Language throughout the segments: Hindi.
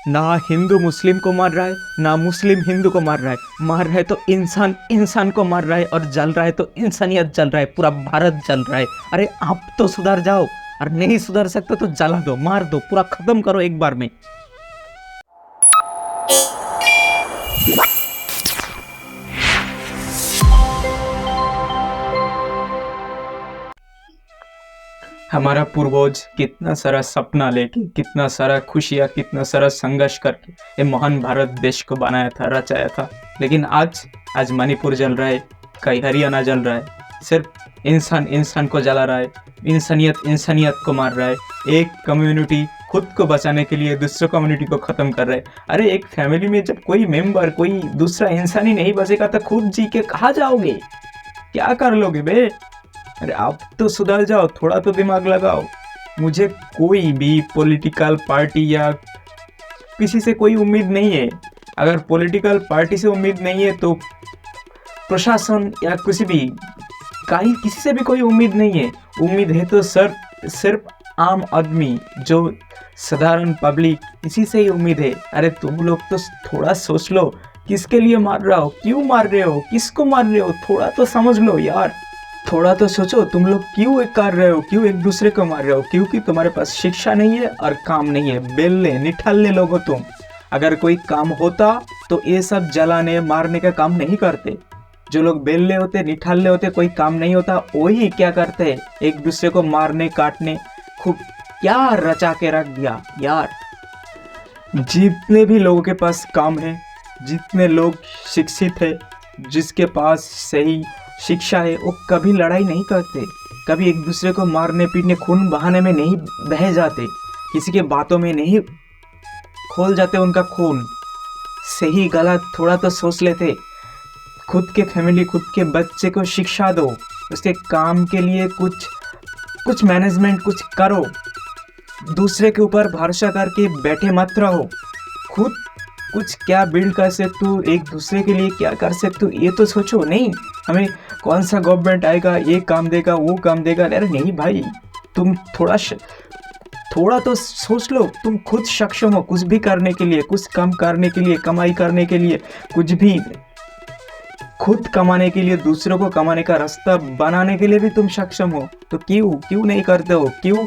ना हिंदू मुस्लिम को मार रहा है, ना मुस्लिम हिंदू को मार रहा है तो इंसान इंसान को मार रहा है, और जल रहा है तो इंसानियत जल रहा है, पूरा भारत जल रहा है। अरे आप तो सुधर जाओ, और नहीं सुधर सकते तो जला दो, मार दो, पूरा खत्म करो एक बार में। हमारा पूर्वज कितना सारा सपना लेके, कितना सारा खुशियाँ, कितना सारा संघर्ष करके ये महान भारत देश को बनाया था, रचाया था। लेकिन आज मणिपुर जल रहा है, कहीं हरियाणा जल रहा है। सिर्फ इंसान इंसान को जला रहा है, इंसानियत इंसानियत को मार रहा है। एक कम्युनिटी खुद को बचाने के लिए दूसरे कम्युनिटी को ख़त्म कर रहा है। अरे एक फैमिली में जब कोई मेंबर, कोई दूसरा इंसान ही नहीं बचेगा तो खुद जी के कहाँ जाओगे, क्या कर लोगे बे? अरे आप तो सुधर जाओ, थोड़ा तो दिमाग लगाओ। मुझे कोई भी पॉलिटिकल पार्टी या किसी से कोई उम्मीद नहीं है। अगर पॉलिटिकल पार्टी से उम्मीद नहीं है तो प्रशासन या किसी से भी कोई उम्मीद नहीं है। उम्मीद है तो सिर्फ आम आदमी, जो साधारण पब्लिक, इसी से ही उम्मीद है। अरे तुम लोग तो थोड़ा सोच लो, किसके लिए मार रहे हो, क्यों मार रहे हो, किसको मार रहे हो, थोड़ा तो समझ लो यार। थोड़ा तो सोचो, तुम लोग क्यों एक कर रहे हो, क्यों एक दूसरे को मार रहे हो? क्योंकि तुम्हारे पास शिक्षा नहीं है और काम नहीं है। बेलने निठल्ले लोग हो तुम। अगर कोई काम होता तो ये सब जलाने मारने का काम नहीं करते। जो लोग बेलने होते, निठल्ले होते, कोई काम नहीं होता, वही क्या करते, एक दूसरे को मारने काटने। खूब क्या रचा के रख दिया यार। जितने भी लोगों के पास काम है, जितने लोग शिक्षित है, जिसके पास सही शिक्षा है, वो कभी लड़ाई नहीं करते, कभी एक दूसरे को मारने पीटने, खून बहाने में नहीं बह जाते, किसी के बातों में नहीं खोल जाते उनका खून। सही गलत थोड़ा तो सोच लेते। खुद के फैमिली, खुद के बच्चे को शिक्षा दो, उसके काम के लिए कुछ मैनेजमेंट कुछ करो। दूसरे के ऊपर भरोसा करके बैठे मत रहो। खुद कुछ क्या बिल्ड कर सकते हो, एक दूसरे के लिए क्या कर सकते हो, ये तो सोचो। नहीं हमें कौन सा गवर्नमेंट आएगा, ये काम देगा, वो काम देगा। अरे नहीं भाई, तुम थोड़ा तो सोच लो। तुम खुद सक्षम हो कुछ भी करने के लिए, कुछ काम करने के लिए, कमाई करने के लिए, कुछ भी खुद कमाने के लिए, दूसरों को कमाने का रास्ता बनाने के लिए भी तुम सक्षम हो। तो क्यों नहीं करते हो? क्यों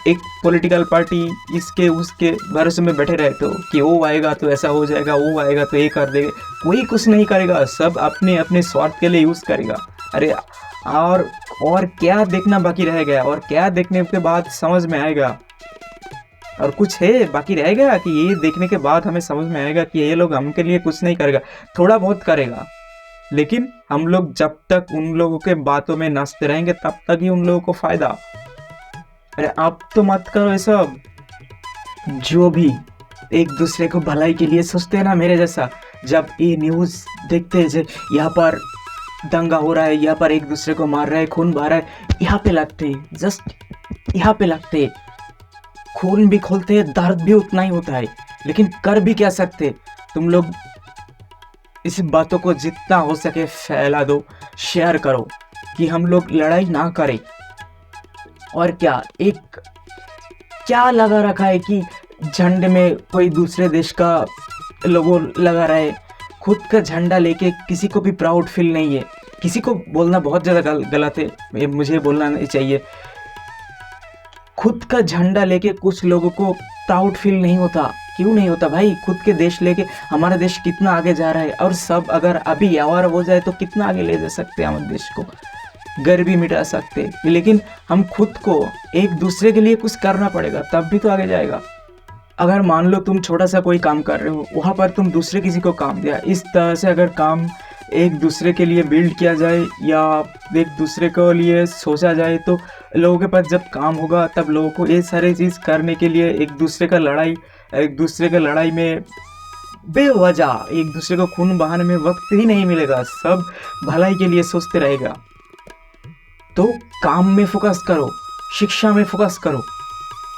एक पॉलिटिकल पार्टी इसके उसके भरोसे में बैठे रहते हो कि वो आएगा तो ऐसा हो जाएगा, वो आएगा तो ये कर देगा? कोई कुछ नहीं करेगा, सब अपने अपने स्वार्थ के लिए यूज़ करेगा। अरे और क्या देखना बाकी रह गया? और क्या देखने के बाद समझ में आएगा? और कुछ है बाकी रहेगा कि ये देखने के बाद हमें समझ में आएगा कि ये लोग हमके लिए कुछ नहीं करेगा? थोड़ा बहुत करेगा, लेकिन हम लोग जब तक उन लोगों के बातों में नाचते रहेंगे तब तक ही उन लोगों को फायदा। अरे आप तो मत करो ये सब। जो भी एक दूसरे को भलाई के लिए सोचते हैं ना, मेरे जैसा, जब ये न्यूज़ देखते हैं यहाँ पर दंगा हो रहा है, यहाँ पर एक दूसरे को मार रहा है, खून बहा रहा है, यहाँ पे लगते हैं, जस्ट यहाँ पे लगते हैं, खून भी खोलते हैं, दर्द भी उतना ही होता है। लेकिन कर भी क्या सकते? तुम लोग इस बातों को जितना हो सके फैला दो, शेयर करो कि हम लोग लड़ाई ना करें। और क्या लगा रखा है कि झंडे में कोई दूसरे देश का लोगो लगा रहा है? खुद का झंडा लेके किसी को भी प्राउड फील नहीं है। किसी को बोलना बहुत ज़्यादा गलत है, मुझे बोलना नहीं चाहिए। खुद का झंडा लेके कुछ लोगों को प्राउड फील नहीं होता। क्यों नहीं होता भाई? खुद के देश लेके हमारा देश कितना आगे जा रहा है, और सब अगर अभी आवार हो जाए तो कितना आगे ले जा सकते हैं हमारे देश को, गरीबी मिटा सकते। लेकिन हम खुद को एक दूसरे के लिए कुछ करना पड़ेगा, तब भी तो आगे जाएगा। अगर मान लो तुम छोटा सा कोई काम कर रहे हो, वहाँ पर तुम दूसरे किसी को काम दिया, इस तरह से अगर काम एक दूसरे के लिए बिल्ड किया जाए या एक दूसरे के लिए सोचा जाए, तो लोगों के पास जब काम होगा तब लोगों को ये सारी चीज़ करने के लिए एक दूसरे का लड़ाई में बेवजह एक दूसरे को खून बहाने में वक्त ही नहीं मिलेगा। सब भलाई के लिए सोचते रहेगा। तो काम में फोकस करो, शिक्षा में फोकस करो,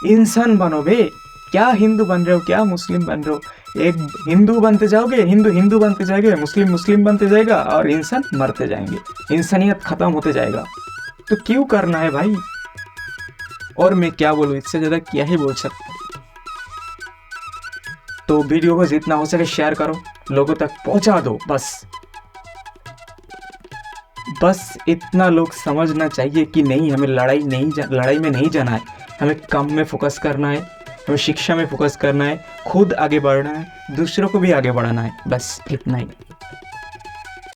इंसान बनो बे। क्या हिंदू बन रहे हो, क्या मुस्लिम बन रहे हो? एक हिंदू बनते जाओगे, हिंदू बनते जाएंगे, मुस्लिम बनते जाएगा, और इंसान मरते जाएंगे, इंसानियत खत्म होते जाएगा। तो क्यों करना है भाई? और मैं क्या बोलूँ, इससे ज़्यादा क्या ही बोल सकता हूँ। तो वीडियो को जितना हो सके शेयर करो, लोगों तक पहुंचा दो। बस इतना लोग समझना चाहिए कि नहीं, हमें लड़ाई में नहीं जाना है, हमें काम में फोकस करना है, हमें शिक्षा में फोकस करना है, खुद आगे बढ़ना है, दूसरों को भी आगे बढ़ाना है, बस इतना ही।